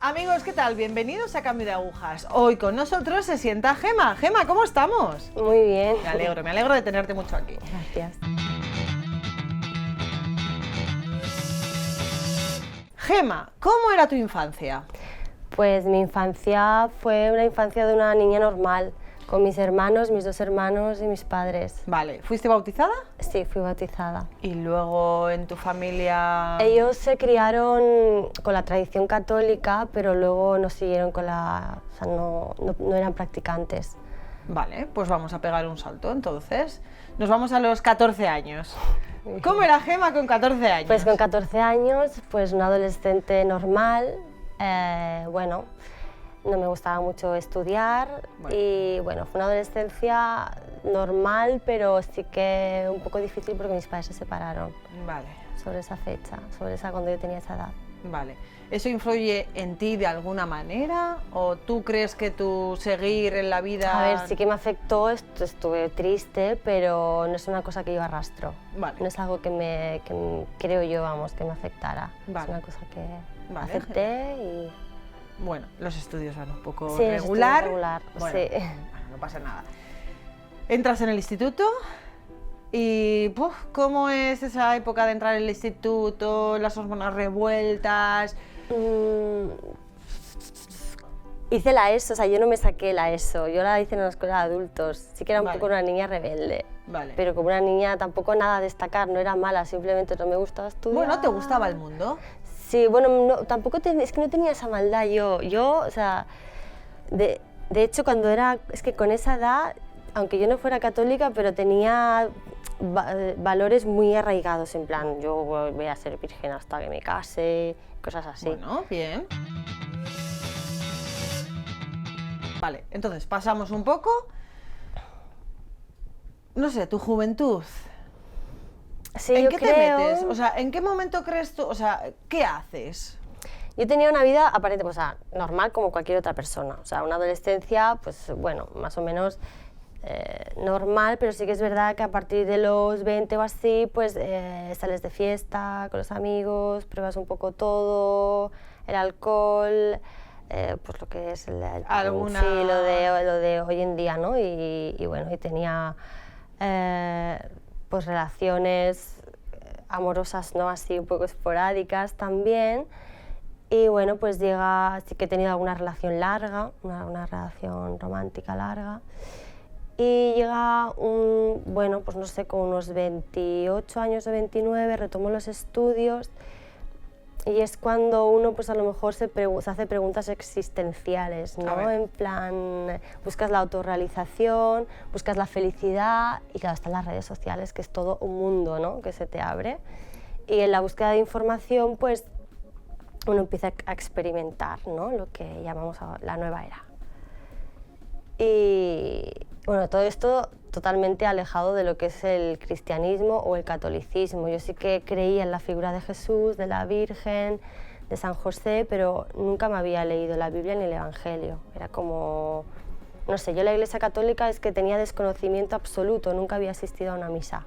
Amigos, ¿qué tal? Bienvenidos a Cambio de Agujas. Hoy con nosotros se sienta Gema. Gema, ¿cómo estamos? Muy bien. Me alegro de tenerte mucho aquí. Gracias. Gema, ¿cómo era tu infancia? Pues mi infancia fue una infancia de una niña normal, con mis hermanos, mis dos hermanos y mis padres. Vale, ¿fuiste bautizada? Sí, fui bautizada. Y luego en tu familia... Ellos se criaron con la tradición católica, pero luego no siguieron con la... O sea, no eran practicantes. Vale, pues vamos a pegar un salto entonces. Nos vamos a los 14 años. ¿Cómo era Gema con 14 años? Pues con 14 años, pues una adolescente normal, bueno, no me gustaba mucho estudiar y bueno, fue una adolescencia normal, pero sí que un poco difícil porque mis padres se separaron. Vale. Sobre esa fecha, cuando yo tenía esa edad. Vale. ¿Eso influye en ti de alguna manera? ¿O tú crees que tu seguir en la vida...? A ver, sí que me afectó, estuve triste, pero no es una cosa que yo arrastro. Vale. No es algo que creo yo, vamos, que me afectara. Vale. Es una cosa que Vale. acepté y... Bueno, los estudios van un poco sí, regular. Bueno, sí. Bueno, no pasa nada. Entras en el instituto y ¿cómo es esa época de entrar en el instituto, las hormonas revueltas? Hice la ESO, o sea, yo no me saqué la ESO, yo la hice en una escuela de adultos. Sí que era un Vale. poco una niña rebelde. Vale. Pero como una niña tampoco nada a destacar, no era mala, simplemente no me gustaba estudiar. Bueno, ¿te gustaba el mundo? Sí, bueno, no, tampoco es que no tenía esa maldad yo, o sea, de hecho cuando era, es que con esa edad, aunque yo no fuera católica, pero tenía valores muy arraigados, en plan, yo voy a ser virgen hasta que me case, cosas así. Bueno, bien. Vale, entonces pasamos un poco, no sé, tu juventud. Sí, ¿En yo qué creo... te metes? O sea, ¿en qué momento crees tú? O sea, ¿qué haces? Yo tenía una vida aparente, o sea, normal como cualquier otra persona. O sea, una adolescencia, pues bueno, más o menos normal, pero sí que es verdad que a partir de los 20 o así, pues sales de fiesta con los amigos, pruebas un poco todo, el alcohol, pues lo que es ¿Alguna... sí, lo de hoy en día, ¿no? Y bueno, y tenía... pues relaciones amorosas, ¿no? Así un poco esporádicas también. Y bueno, pues sí que he tenido alguna relación larga, una relación romántica larga. Y llega bueno, pues no sé, con unos 28 años o 29, retomo los estudios y es cuando uno pues a lo mejor se hace preguntas existenciales, ¿no? En plan, buscas la autorrealización, buscas la felicidad y claro, están las redes sociales, que es todo un mundo, ¿no? Que se te abre. Y en la búsqueda de información pues uno empieza a experimentar, ¿no? Lo que llamamos la nueva era. Y bueno, todo esto totalmente alejado de lo que es el cristianismo o el catolicismo. Yo sí que creía en la figura de Jesús, de la Virgen, de San José, pero nunca me había leído la Biblia ni el Evangelio. Era como, no sé, yo la Iglesia Católica es que tenía desconocimiento absoluto, nunca había asistido a una misa.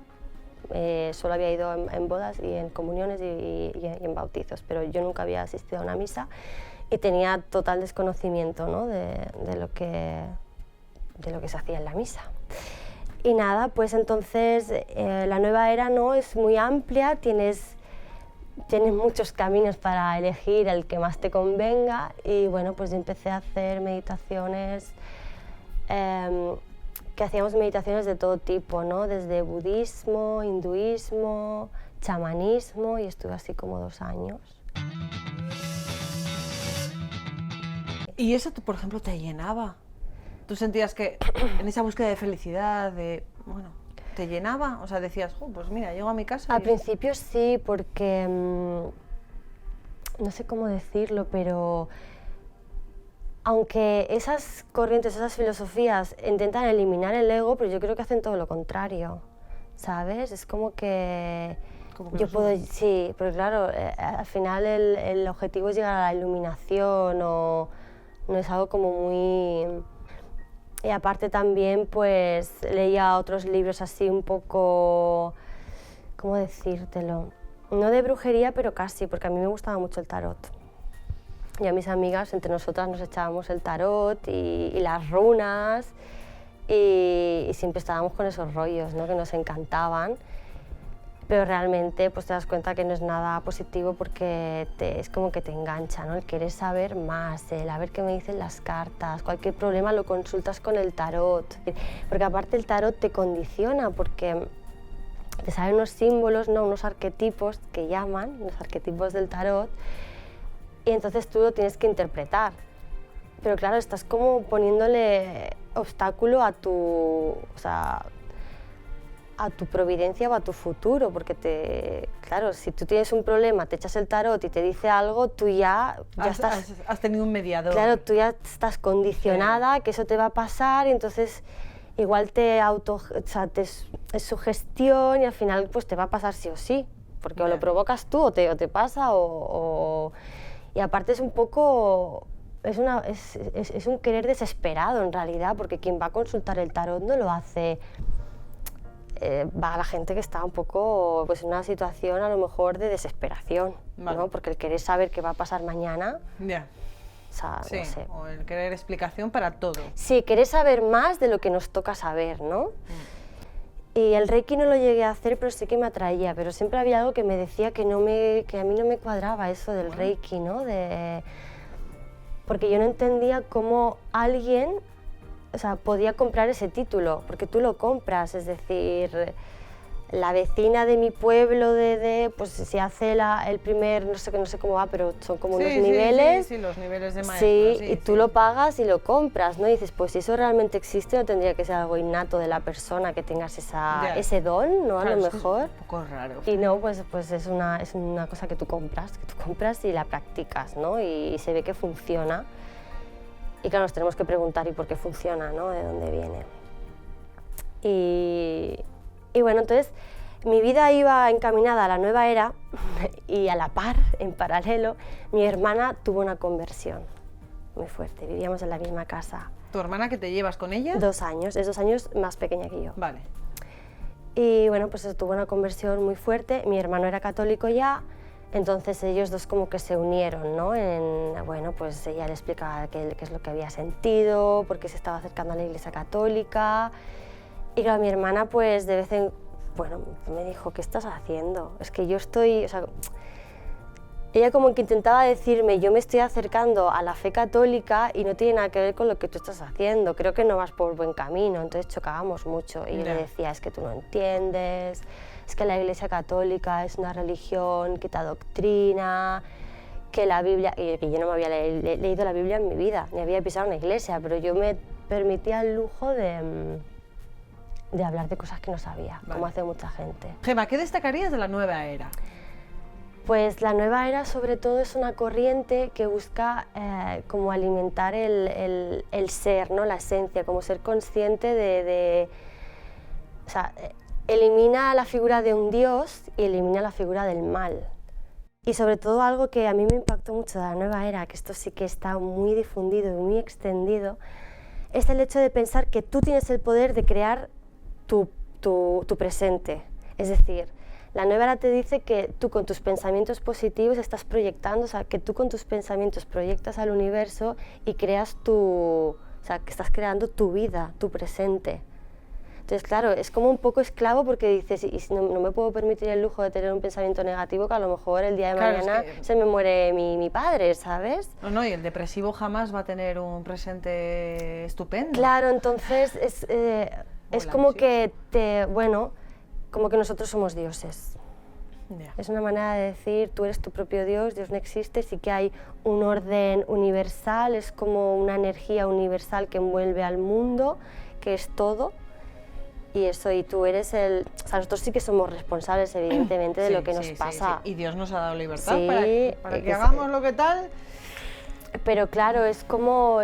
Solo había ido en bodas y en comuniones y en bautizos, pero yo nunca había asistido a una misa y tenía total desconocimiento, ¿no? de lo que se hacía en la misa. Y nada, pues entonces la nueva era, ¿no? Es muy amplia, tienes muchos caminos para elegir el que más te convenga y bueno, pues yo empecé a hacer meditaciones, que hacíamos meditaciones de todo tipo, ¿no? Desde budismo, hinduismo, chamanismo y estuve así como 2 años. ¿Y eso, por ejemplo, te llenaba? ¿Tú sentías que en esa búsqueda de felicidad, te llenaba? O sea, decías, pues mira, llego a mi casa Al principio sí, porque no sé cómo decirlo, pero aunque esas corrientes, esas filosofías intentan eliminar el ego, pero yo creo que hacen todo lo contrario, ¿sabes? Es como que yo puedo, sí, pero claro, al final el objetivo es llegar a la iluminación o no es algo como muy... Y aparte también pues leía otros libros así un poco, ¿cómo decírtelo? No de brujería, pero casi, porque a mí me gustaba mucho el tarot. y a mis amigas, entre nosotras nos echábamos el tarot y las runas y siempre estábamos con esos rollos, ¿no? Que nos encantaban, pero realmente pues te das cuenta que no es nada positivo porque es como que te engancha, ¿no? El querer saber más, el a ver qué me dicen las cartas, cualquier problema lo consultas con el tarot, porque aparte el tarot te condiciona porque te salen unos símbolos, ¿no? Unos arquetipos que llaman, los arquetipos del tarot, y entonces tú lo tienes que interpretar. Pero claro, estás como poniéndole obstáculo a tu, o sea, a tu providencia o a tu futuro, porque claro, si tú tienes un problema, te echas el tarot y te dice algo, tú ya has tenido un mediador. Claro, tú ya estás condicionada, que eso te va a pasar, y entonces igual es sugestión y al final pues te va a pasar sí o sí, porque o lo provocas tú o te pasa y aparte es un poco, es un querer desesperado en realidad, porque quien va a consultar el tarot no lo hace, va a la gente que está un poco pues, en una situación a lo mejor de desesperación, ¿no? Porque el querer saber qué va a pasar mañana, o sea, sí, no sé. O el querer explicación para todo. Sí, querer saber más de lo que nos toca saber, ¿no? Y el Reiki no lo llegué a hacer, pero sí que me atraía, pero siempre había algo que me decía que a mí no me cuadraba eso del Reiki, ¿no? Porque yo no entendía cómo alguien, o sea, podía comprar ese título, porque tú lo compras, es decir, la vecina de mi pueblo pues si hace el primer, no sé cómo va, pero son como unos niveles. Sí, los niveles de maestro. Sí, y tú lo pagas y lo compras, ¿no? Y dices, pues si eso realmente existe, no tendría que ser algo innato de la persona que tengas ese don, ¿no? Claro, a lo mejor. Es un poco raro. Y no, pues es una cosa que tú compras y la practicas, ¿no? Y se ve que funciona. Y claro, nos tenemos que preguntar, ¿y por qué funciona, ¿no? ¿De dónde viene? Y bueno, entonces mi vida iba encaminada a la nueva era y a la par, en paralelo, mi hermana tuvo una conversión muy fuerte. Vivíamos en la misma casa. ¿Tu hermana que te llevas con ella? 2 años, es 2 años más pequeña que yo. Vale. Y bueno, pues tuvo una conversión muy fuerte. Mi hermano era católico ya, entonces ellos dos como que se unieron, ¿no? Bueno, pues ella le explicaba qué es lo que había sentido, por qué se estaba acercando a la Iglesia Católica. Y claro, mi hermana pues de vez en cuando me dijo, ¿qué estás haciendo? Es que yo estoy, o sea, ella como que intentaba decirme, yo me estoy acercando a la fe católica y no tiene nada que ver con lo que tú estás haciendo, creo que no vas por buen camino, entonces chocábamos mucho. Y yo le decía, es que tú no entiendes, es que la Iglesia Católica es una religión que te adoctrina, que la Biblia, y que yo no me había leído la Biblia en mi vida, ni había pisado una iglesia, pero yo me permitía el lujo de hablar de cosas que no sabía, como hace mucha gente. Gemma, ¿qué destacarías de la nueva era? Pues la nueva era sobre todo es una corriente que busca como alimentar el ser, ¿no? La esencia, como ser consciente o sea, elimina la figura de un dios y elimina la figura del mal. Y sobre todo algo que a mí me impactó mucho de la nueva era, que esto sí que está muy difundido y muy extendido, es el hecho de pensar que tú tienes el poder de crear tu presente. Es decir, la nueva era te dice que tú con tus pensamientos positivos estás proyectando, o sea, que tú con tus pensamientos proyectas al universo y creas o sea, que estás creando tu vida, tu presente. Entonces, claro, es como un poco esclavo porque dices, y si no me puedo permitir el lujo de tener un pensamiento negativo, que a lo mejor el día de mañana se me muere mi padre, ¿sabes? No, y el depresivo jamás va a tener un presente estupendo. Claro, entonces es como que como que nosotros somos dioses. Es una manera de decir, tú eres tu propio Dios, Dios no existe, sí que hay un orden universal, es como una energía universal que envuelve al mundo, que es todo, y tú eres o sea, nosotros sí que somos responsables, evidentemente, de lo que nos pasa. Sí. Y Dios nos ha dado libertad para que hagamos lo que tal. Pero claro, es como,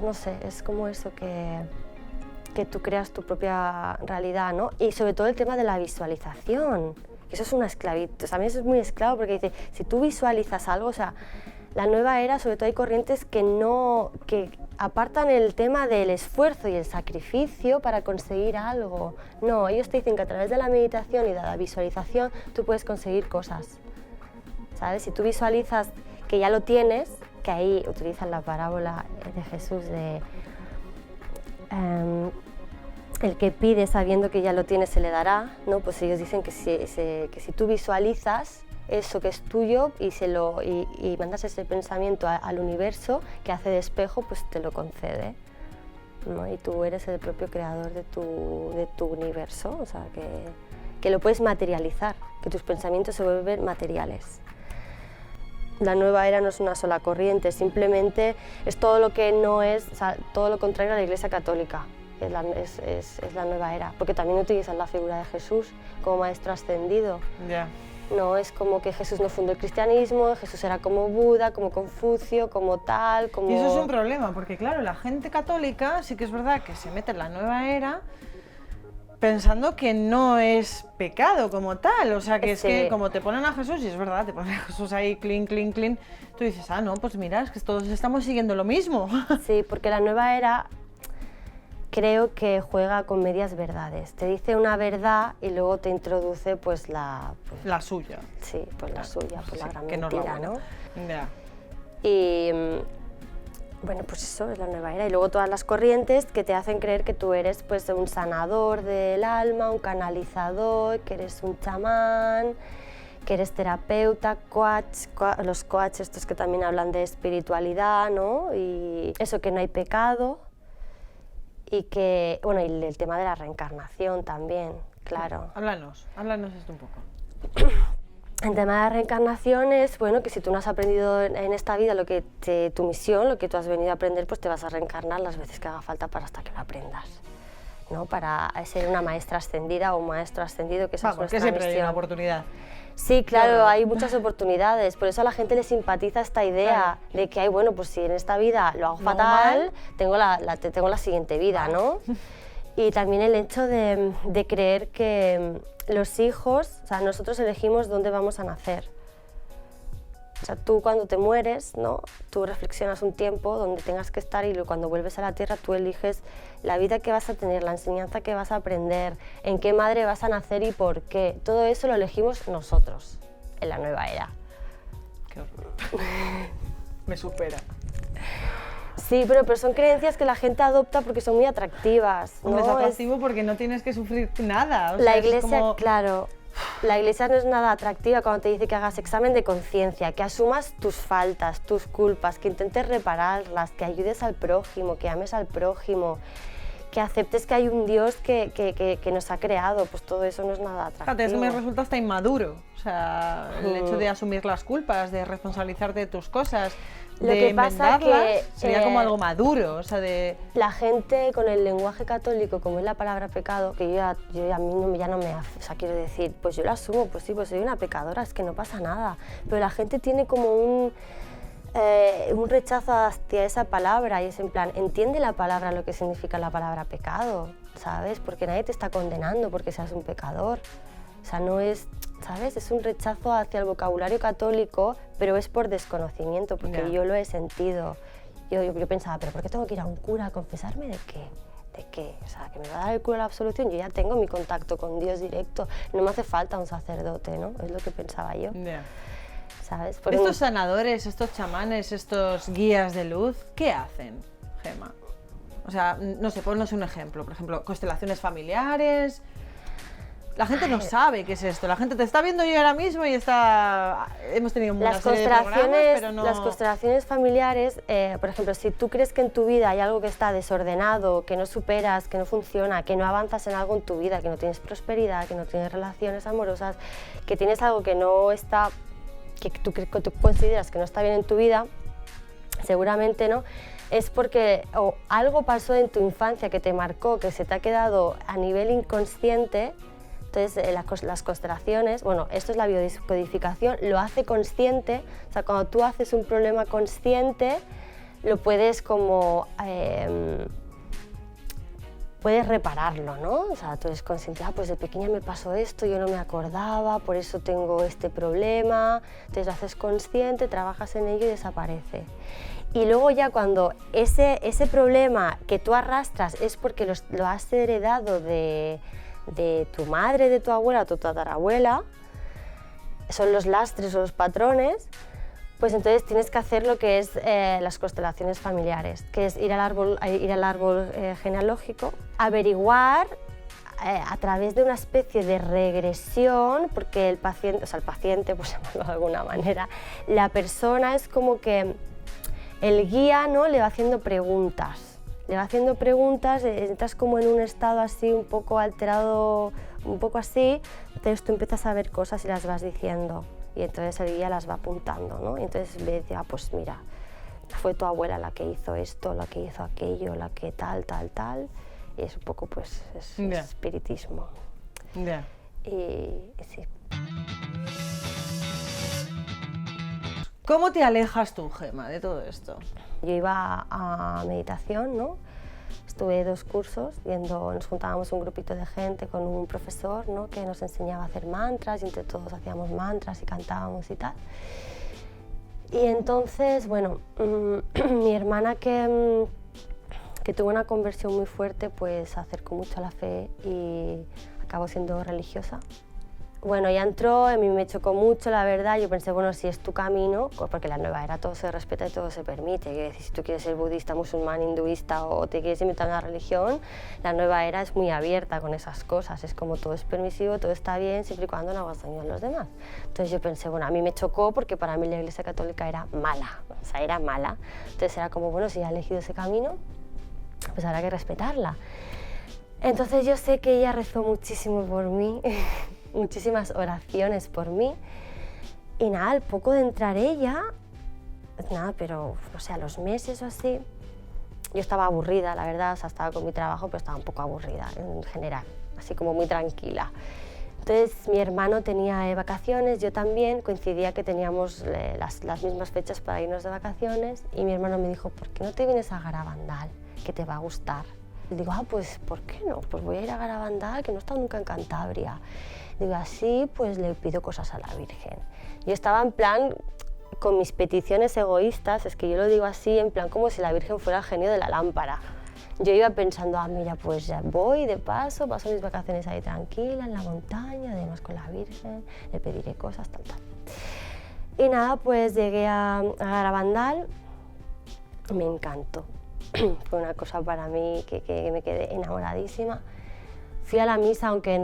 no sé, es como eso que tú creas tu propia realidad, ¿no? Y sobre todo el tema de la visualización, que eso es una esclavitud, o sea, a mí eso es muy esclavo porque dice, si tú visualizas algo, o sea, la nueva era, sobre todo hay corrientes que apartan el tema del esfuerzo y el sacrificio para conseguir algo. No, ellos te dicen que a través de la meditación y de la visualización tú puedes conseguir cosas, ¿sabes? Si tú visualizas que ya lo tienes, que ahí utilizan la parábola de Jesús de el que pide sabiendo que ya lo tiene se le dará, ¿no? Pues ellos dicen que si tú visualizas eso que es tuyo y mandas ese pensamiento al universo que hace de espejo, pues te lo concede, ¿no? Y tú eres el propio creador de tu universo, o sea, que lo puedes materializar, que tus pensamientos se vuelven materiales. La nueva era no es una sola corriente, simplemente es todo lo que no es, o sea, todo lo contrario a la Iglesia Católica. Es la nueva era, porque también utilizan la figura de Jesús como maestro ascendido. Yeah. No es como que Jesús no fundó el cristianismo, Jesús era como Buda, como Confucio, como tal, como... Y eso es un problema, porque claro, la gente católica sí que es verdad que se mete en la nueva era pensando que no es pecado como tal, o sea, que es que como te ponen a Jesús, y es verdad, te ponen a Jesús ahí, clean, clean, clean, tú dices, no, pues mira, es que todos estamos siguiendo lo mismo. Sí, porque la nueva era creo que juega con medias verdades. Te dice una verdad y luego te introduce pues la suya. Sí, pues la suya, pues la gran que mentira, no. Yeah. Y bueno, pues eso es la nueva era. Y luego todas las corrientes que te hacen creer que tú eres pues un sanador del alma, un canalizador, que eres un chamán, que eres terapeuta, coach, los coaches estos que también hablan de espiritualidad, ¿no? Y eso, que no hay pecado. Y que, bueno, y el tema de la reencarnación también, claro. Háblanos esto un poco. El tema de la reencarnación es, bueno, que si tú no has aprendido en esta vida tu misión, lo que tú has venido a aprender, pues te vas a reencarnar las veces que haga falta hasta que lo aprendas, ¿no? Para ser una maestra ascendida o un maestro ascendido, que esa es nuestra que siempre misión. hay una oportunidad. Sí, claro, hay muchas oportunidades, por eso a la gente le simpatiza esta idea de que, bueno, pues si en esta vida lo hago fatal, tengo la siguiente vida, ¿no? Y también el hecho de creer que los hijos, o sea, nosotros elegimos dónde vamos a nacer. O sea, tú cuando te mueres, ¿no? Tú reflexionas un tiempo donde tengas que estar y cuando vuelves a la tierra tú eliges la vida que vas a tener, la enseñanza que vas a aprender, en qué madre vas a nacer y por qué. Todo eso lo elegimos nosotros en la nueva era. Qué horror. Me supera. Sí, pero son creencias que la gente adopta porque son muy atractivas, ¿no? Es atractivo porque no tienes que sufrir nada. La Iglesia, claro. La Iglesia no es nada atractiva cuando te dice que hagas examen de conciencia, que asumas tus faltas, tus culpas, que intentes repararlas, que ayudes al prójimo, que ames al prójimo, que aceptes que hay un Dios que nos ha creado. Pues todo eso no es nada atractivo. Fíjate, eso me resulta hasta inmaduro. O sea, el hecho de asumir las culpas, de responsabilizarte de tus cosas, de enmendarlas, sería como algo maduro, o sea, de... La gente con el lenguaje católico, como es la palabra pecado, que a mí ya no me... O sea, quiero decir, pues yo lo asumo, pues sí, pues soy una pecadora, es que no pasa nada. Pero la gente tiene como un rechazo hacia esa palabra y es en plan, entiende la palabra, lo que significa la palabra pecado, ¿sabes? Porque nadie te está condenando porque seas un pecador. O sea, no es... ¿Sabes? Es un rechazo hacia el vocabulario católico, pero es por desconocimiento, porque yo lo he sentido. Yo pensaba, ¿pero por qué tengo que ir a un cura a confesarme de qué? ¿De qué? O sea, que me va a dar el cura la absolución, yo ya tengo mi contacto con Dios directo, no me hace falta un sacerdote, ¿no? Es lo que pensaba yo. ¿Sabes? Porque estos sanadores, estos chamanes, estos guías de luz, ¿qué hacen, Gemma? O sea, no sé, ponnos un ejemplo, por ejemplo, constelaciones familiares... La gente no sabe qué es esto, la gente te está viendo yo ahora mismo y hemos tenido una serie de programas, pero no... Las constelaciones familiares, por ejemplo, si tú crees que en tu vida hay algo que está desordenado, que no superas, que no funciona, que no avanzas en algo en tu vida, que no tienes prosperidad, que no tienes relaciones amorosas, que tienes algo que no está, que tú consideras que no está bien en tu vida, seguramente no, es porque algo pasó en tu infancia que te marcó, que se te ha quedado a nivel inconsciente. Entonces, las constelaciones, bueno, esto es la biodescodificación, lo hace consciente, o sea, cuando tú haces un problema consciente, lo puedes como, puedes repararlo, ¿no? O sea, tú eres consciente, pues de pequeña me pasó esto, yo no me acordaba, por eso tengo este problema, entonces lo haces consciente, trabajas en ello y desaparece. Y luego ya cuando ese problema que tú arrastras es porque lo has heredado de tu madre, de tu abuela, tu tatarabuela, son los lastres o los patrones, Pues entonces tienes que hacer lo que es las constelaciones familiares, que es ir al árbol genealógico, averiguar a través de una especie de regresión, porque el paciente, por llamarlo de alguna manera, la persona es como que el guía, ¿no?, le va haciendo preguntas, entras como en un estado así un poco alterado, un poco así, entonces tú empiezas a ver cosas y las vas diciendo. Y entonces el guía las va apuntando, ¿no? Y entonces le dice, pues mira, fue tu abuela la que hizo esto, la que hizo aquello, la que tal. Y es un poco, pues, es espiritismo. Y sí. ¿Cómo te alejas tú, Gemma, de todo esto? Yo iba a meditación, ¿no? Estuve 2 cursos, nos juntábamos un grupito de gente con un profesor, ¿no?, que nos enseñaba a hacer mantras y entre todos hacíamos mantras y cantábamos y tal. Y entonces, bueno, mi hermana que tuvo una conversión muy fuerte, pues se acercó mucho a la fe y acabó siendo religiosa. Bueno, ya entró, a mí me chocó mucho, la verdad. Yo pensé, bueno, si es tu camino, porque la nueva era todo se respeta y todo se permite. Quiero decir, si tú quieres ser budista, musulmán, hinduista o te quieres inventar una religión, la nueva era es muy abierta con esas cosas. Es como todo es permisivo, todo está bien, siempre y cuando no hagas daño a los demás. Entonces yo pensé, bueno, a mí me chocó porque para mí la Iglesia Católica era mala, o sea, era mala. Entonces era como, bueno, si ha elegido ese camino, pues habrá que respetarla. Entonces yo sé que ella rezó muchísimo por mí. Muchísimas oraciones por mí y nada, al poco de entrar ella, nada, pero o sea, a los meses o así, yo estaba aburrida, la verdad, o sea, estaba con mi trabajo, pero estaba un poco aburrida en general, así como muy tranquila. Entonces mi hermano tenía vacaciones, yo también, coincidía que teníamos las mismas fechas para irnos de vacaciones y mi hermano me dijo, ¿por qué no te vienes a Garabandal, que te va a gustar? Y digo, pues ¿por qué no? Pues voy a ir a Garabandal, que no he estado nunca en Cantabria. Digo, así pues le pido cosas a la Virgen. Yo estaba en plan con mis peticiones egoístas, es que yo lo digo así, en plan como si la Virgen fuera el genio de la lámpara. Yo iba pensando, mira, pues ya voy de paso mis vacaciones ahí tranquila, en la montaña, además con la Virgen, le pediré cosas, tal. Y nada, pues llegué a Garabandal, me encantó. Fue una cosa para mí que me quedé enamoradísima. Fui a la misa, aunque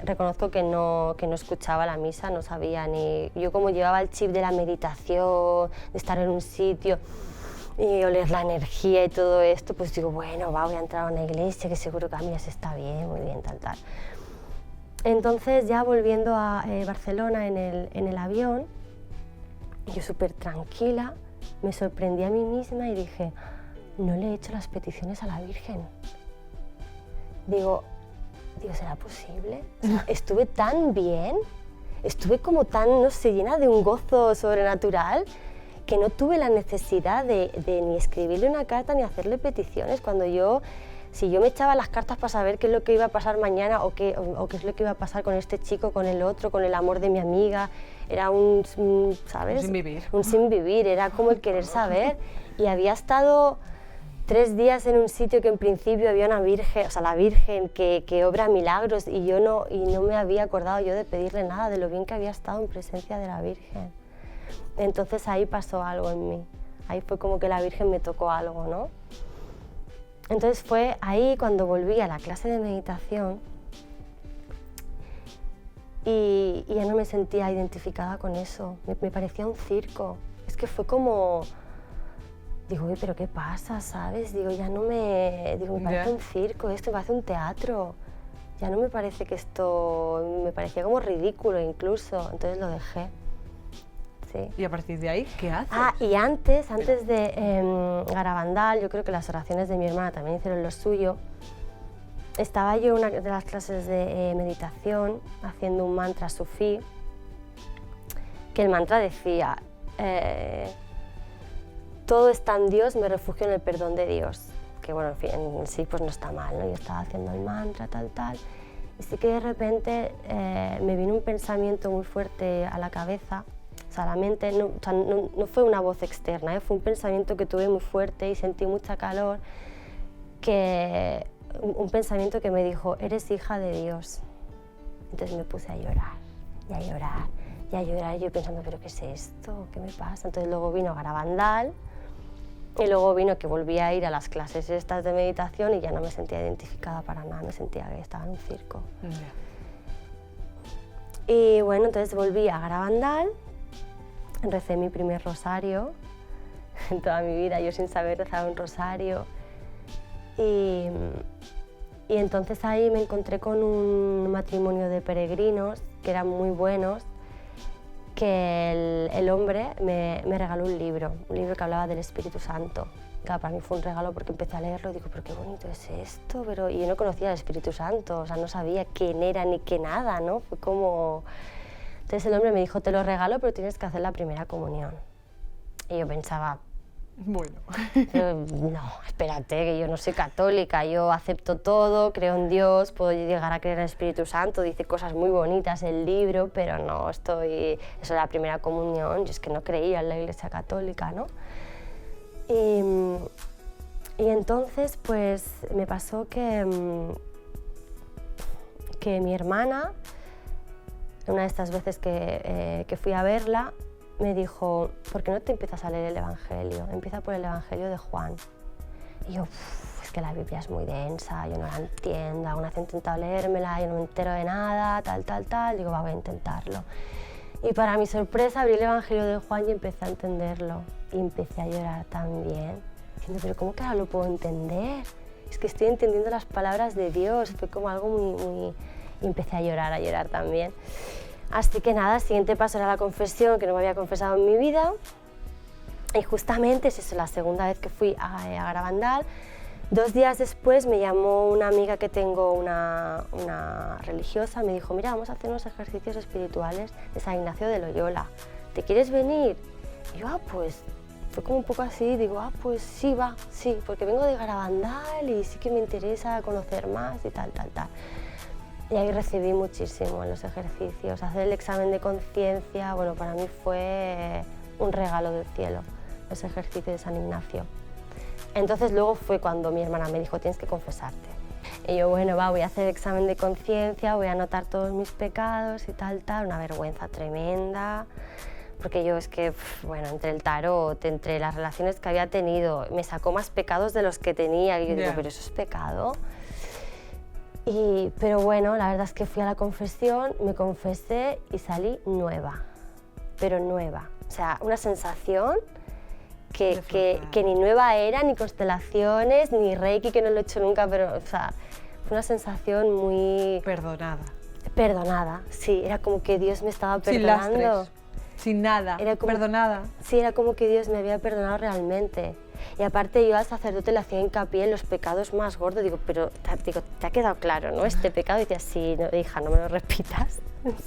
reconozco que no escuchaba la misa, no sabía ni... Yo como llevaba el chip de la meditación, de estar en un sitio y oler la energía y todo esto, pues digo, bueno, voy a entrar a una iglesia que seguro que a mí se está bien, muy bien, tal. Entonces ya volviendo a Barcelona en el avión, yo súper tranquila, me sorprendí a mí misma y dije, no le he hecho las peticiones a la Virgen. Digo, ¿será posible? O sea, estuve tan bien, estuve como tan, no sé, llena de un gozo sobrenatural que no tuve la necesidad de ni escribirle una carta ni hacerle peticiones. Si yo me echaba las cartas para saber qué es lo que iba a pasar mañana o qué es lo que iba a pasar con este chico, con el otro, con el amor de mi amiga, era ¿sabes? Un sin vivir. Un sin vivir, era como el querer saber. Y había estado 3 días en un sitio que en principio había una virgen, o sea, la Virgen que obra milagros y no me había acordado yo de pedirle nada, de lo bien que había estado en presencia de la Virgen. Entonces ahí pasó algo en mí, ahí fue como que la Virgen me tocó algo, ¿no? Entonces fue ahí cuando volví a la clase de meditación y ya no me sentía identificada con eso, me parecía un circo, es que fue como... Digo, pero ¿qué pasa, sabes? Digo, me parece un circo esto, me parece un teatro. Ya no me parece que esto... Me parecía como ridículo incluso, entonces lo dejé. Sí. ¿Y a partir de ahí qué haces? Y antes de Garabandal, yo creo que las oraciones de mi hermana también hicieron lo suyo. Estaba yo en una de las clases de meditación haciendo un mantra sufí, que el mantra decía... todo está en Dios, me refugio en el perdón de Dios. Que bueno, en fin, en sí pues no está mal, ¿no? Yo estaba haciendo el mantra, tal. Y sí que de repente me vino un pensamiento muy fuerte a la cabeza, o sea, a la mente, no fue una voz externa, fue un pensamiento que tuve muy fuerte y sentí mucha calor, un pensamiento que me dijo, eres hija de Dios. Entonces me puse a llorar, y a llorar, y a llorar, yo pensando, ¿pero qué es esto? ¿Qué me pasa? Entonces luego vino Garabandal, y luego vino que volví a ir a las clases estas de meditación y ya no me sentía identificada para nada, me sentía que estaba en un circo. Y bueno, entonces volví a Garabandal, recé mi primer rosario en toda mi vida, yo sin saber rezar un rosario. Y entonces ahí me encontré con un matrimonio de peregrinos que eran muy buenos, que el hombre me regaló un libro que hablaba del Espíritu Santo. Claro, para mí fue un regalo porque empecé a leerlo y digo, pero qué bonito es esto, y yo no conocía al Espíritu Santo, o sea, no sabía quién era ni qué nada, ¿no? Fue como... Entonces el hombre me dijo, te lo regalo, pero tienes que hacer la primera comunión. Y yo pensaba, bueno, no, espérate, que yo no soy católica, yo acepto todo, creo en Dios, puedo llegar a creer en el Espíritu Santo, dice cosas muy bonitas el libro, pero no estoy... Eso de la primera comunión, yo es que no creía en la Iglesia Católica, ¿no? Y entonces, pues, me pasó que mi hermana, una de estas veces que fui a verla, me dijo, ¿por qué no te empiezas a leer el Evangelio? Empieza por el Evangelio de Juan. Y yo, es que la Biblia es muy densa, yo no la entiendo, alguna vez he intentado leérmela, yo no me entero de nada, tal. Digo, voy a intentarlo. Y para mi sorpresa abrí el Evangelio de Juan y empecé a entenderlo. Y empecé a llorar también, diciendo, pero ¿cómo que ahora lo puedo entender? Es que estoy entendiendo las palabras de Dios, fue como algo muy... Y empecé a llorar también. Así que nada, el siguiente paso era la confesión, que no me había confesado en mi vida. Y justamente es eso, la segunda vez que fui a Garabandal. 2 días después me llamó una amiga que tengo, una religiosa, me dijo, mira, vamos a hacer unos ejercicios espirituales de San Ignacio de Loyola. ¿Te quieres venir? Y yo, pues, fue como un poco así, digo, pues sí, va, sí, porque vengo de Garabandal y sí que me interesa conocer más y tal. Y ahí recibí muchísimo en los ejercicios. Hacer el examen de conciencia, bueno, para mí fue un regalo del cielo, los ejercicios de San Ignacio. Entonces luego fue cuando mi hermana me dijo, tienes que confesarte. Y yo, bueno, voy a hacer el examen de conciencia, voy a anotar todos mis pecados y tal, una vergüenza tremenda. Porque yo es que, bueno, entre el tarot, entre las relaciones que había tenido, me sacó más pecados de los que tenía. Y yo digo, pero eso es pecado. Pero bueno, la verdad es que fui a la confesión, me confesé y salí nueva, pero nueva. O sea, una sensación que ni nueva era, ni constelaciones, ni Reiki, que no lo he hecho nunca, pero o sea, fue una sensación muy... Perdonada. Perdonada, sí, era como que Dios me estaba perdonando. Sin lastres, sin nada, era como, perdonada. Sí, era como que Dios me había perdonado realmente. Y aparte yo al sacerdote le hacía hincapié en los pecados más gordos, digo, pero te ha quedado claro, ¿no? Este pecado, y decía, sí, no, hija, no me lo repitas,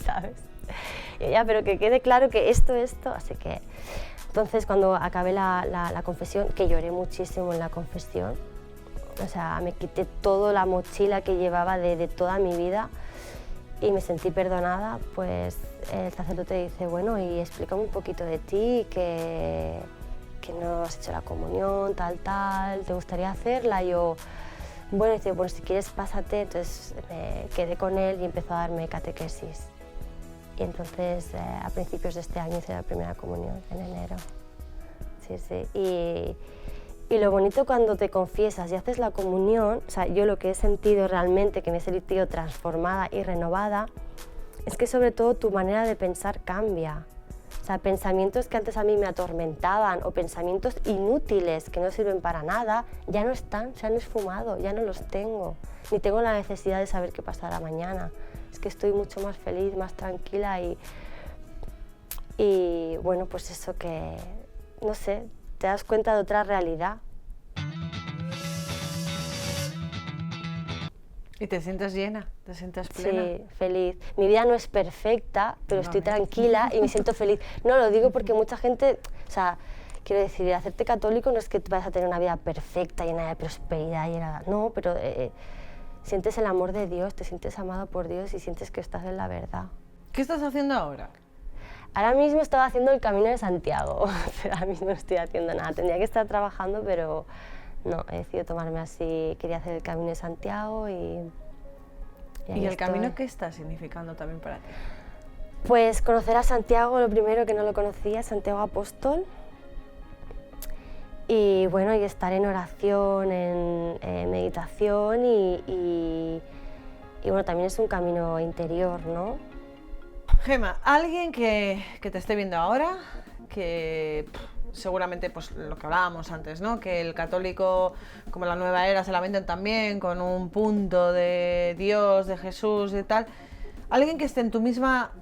¿sabes? Y ya, pero que quede claro que esto, así que... Entonces cuando acabé la confesión, que lloré muchísimo en la confesión, o sea, me quité toda la mochila que llevaba de toda mi vida y me sentí perdonada, pues el sacerdote dice, bueno, y explícame un poquito de ti, que no has hecho la comunión, tal, ¿te gustaría hacerla? Y yo, bueno, dice, bueno, si quieres pásate. Entonces me quedé con él y empezó a darme catequesis. Y entonces a principios de este año hice la primera comunión, en enero. Sí. Y lo bonito cuando te confiesas y haces la comunión, o sea, yo lo que he sentido realmente, que me he sentido transformada y renovada, es que sobre todo tu manera de pensar cambia. O sea, pensamientos que antes a mí me atormentaban o pensamientos inútiles que no sirven para nada, ya no están, se han esfumado, ya no los tengo. Ni tengo la necesidad de saber qué pasará mañana. Es que estoy mucho más feliz, más tranquila y bueno, pues eso que, no sé, te das cuenta de otra realidad. ¿Y te sientes llena? ¿Te sientes plena? Sí, feliz. Mi vida no es perfecta, pero estoy tranquila y me siento feliz. No, lo digo porque mucha gente, o sea, quiero decir, hacerte católico no es que vas a tener una vida perfecta, llena de prosperidad, no, pero sientes el amor de Dios, te sientes amado por Dios y sientes que estás en la verdad. ¿Qué estás haciendo ahora? Ahora mismo estaba haciendo el Camino de Santiago, pero ahora mismo no estoy haciendo nada. Tendría que estar trabajando, pero no, he decidido tomarme así, quería hacer el Camino de Santiago y ¿Y el camino qué está significando también para ti? Pues conocer a Santiago, lo primero, que no lo conocía, Santiago Apóstol. Y bueno, y estar en oración, en meditación y bueno, también es un camino interior, ¿no? Gema, alguien que te esté viendo ahora, que seguramente pues lo que hablábamos antes, ¿no? Que el católico, como la nueva era, se la venden también con un punto de Dios, de Jesús y tal. Alguien que esté en tu misma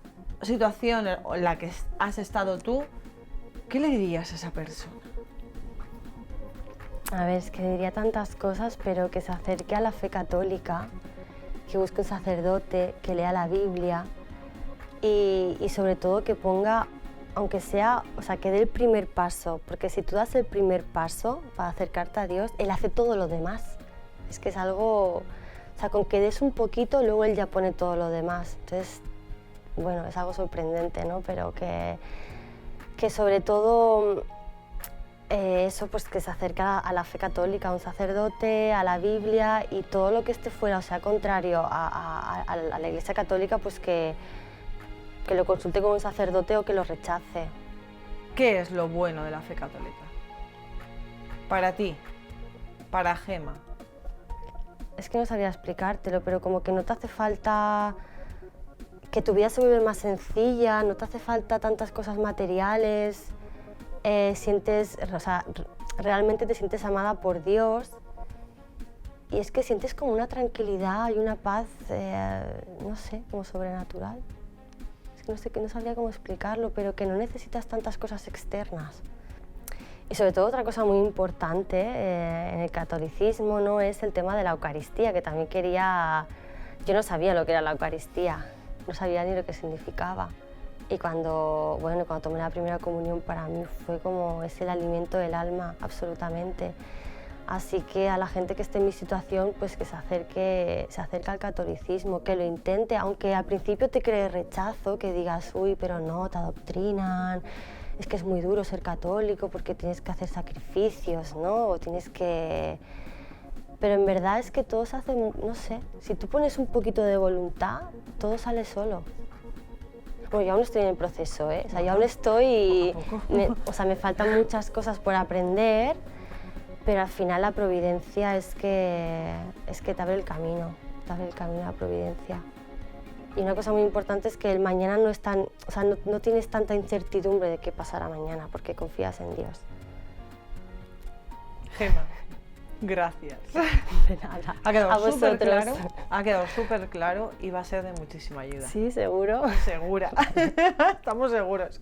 situación en la que has estado tú, ¿qué le dirías a esa persona? A ver, es que diría tantas cosas, pero que se acerque a la fe católica, que busque un sacerdote, que lea la Biblia y sobre todo que ponga, aunque sea, o sea, que dé el primer paso, porque si tú das el primer paso para acercarte a Dios, Él hace todo lo demás. Es que es algo, o sea, con que des un poquito, luego Él ya pone todo lo demás. Entonces, bueno, es algo sorprendente, ¿no? Pero que sobre todo eso, pues que se acerca a la fe católica, a un sacerdote, a la Biblia y todo lo que esté fuera, o sea, contrario a la Iglesia católica, pues que lo consulte con un sacerdote o que lo rechace. ¿Qué es lo bueno de la fe católica? Para ti, para Gema. Es que no sabría explicártelo, pero como que no te hace falta que tu vida se vuelve más sencilla, no te hace falta tantas cosas materiales, sientes, o sea, realmente te sientes amada por Dios y es que sientes como una tranquilidad y una paz, no sé, como sobrenatural. Es que no sé, que no sabría cómo explicarlo, pero que no necesitas tantas cosas externas. Y sobre todo otra cosa muy importante en el catolicismo, ¿no?, es el tema de la Eucaristía, que también quería... Yo no sabía lo que era la Eucaristía, no sabía ni lo que significaba. Y cuando tomé la primera comunión, para mí fue como es el alimento del alma, absolutamente. Así que a la gente que esté en mi situación, pues que se acerque al catolicismo, que lo intente, aunque al principio te cree rechazo, que digas, uy, pero no, te adoctrinan, es que es muy duro ser católico porque tienes que hacer sacrificios, ¿no? O tienes que... Pero en verdad es que todo se hace, no sé, si tú pones un poquito de voluntad, todo sale solo. Bueno, yo aún estoy en el proceso, ¿eh? O sea, yo aún estoy... me faltan muchas cosas por aprender, pero al final la providencia es que te abre el camino a la providencia. Y una cosa muy importante es que el mañana no es tan... O sea, no tienes tanta incertidumbre de qué pasará mañana, porque confías en Dios. Gema, gracias. De nada. Ha quedado súper claro, ha quedado súper claro y va a ser de muchísima ayuda. Sí, seguro. Segura. Estamos seguros.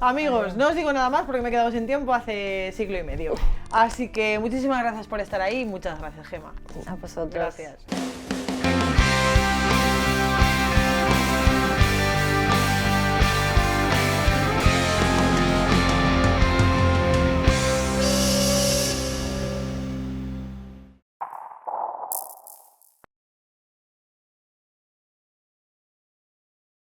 Amigos, no os digo nada más porque me he quedado sin tiempo hace siglo y medio. Así que muchísimas gracias por estar ahí y muchas gracias, Gema. A vosotros. Gracias.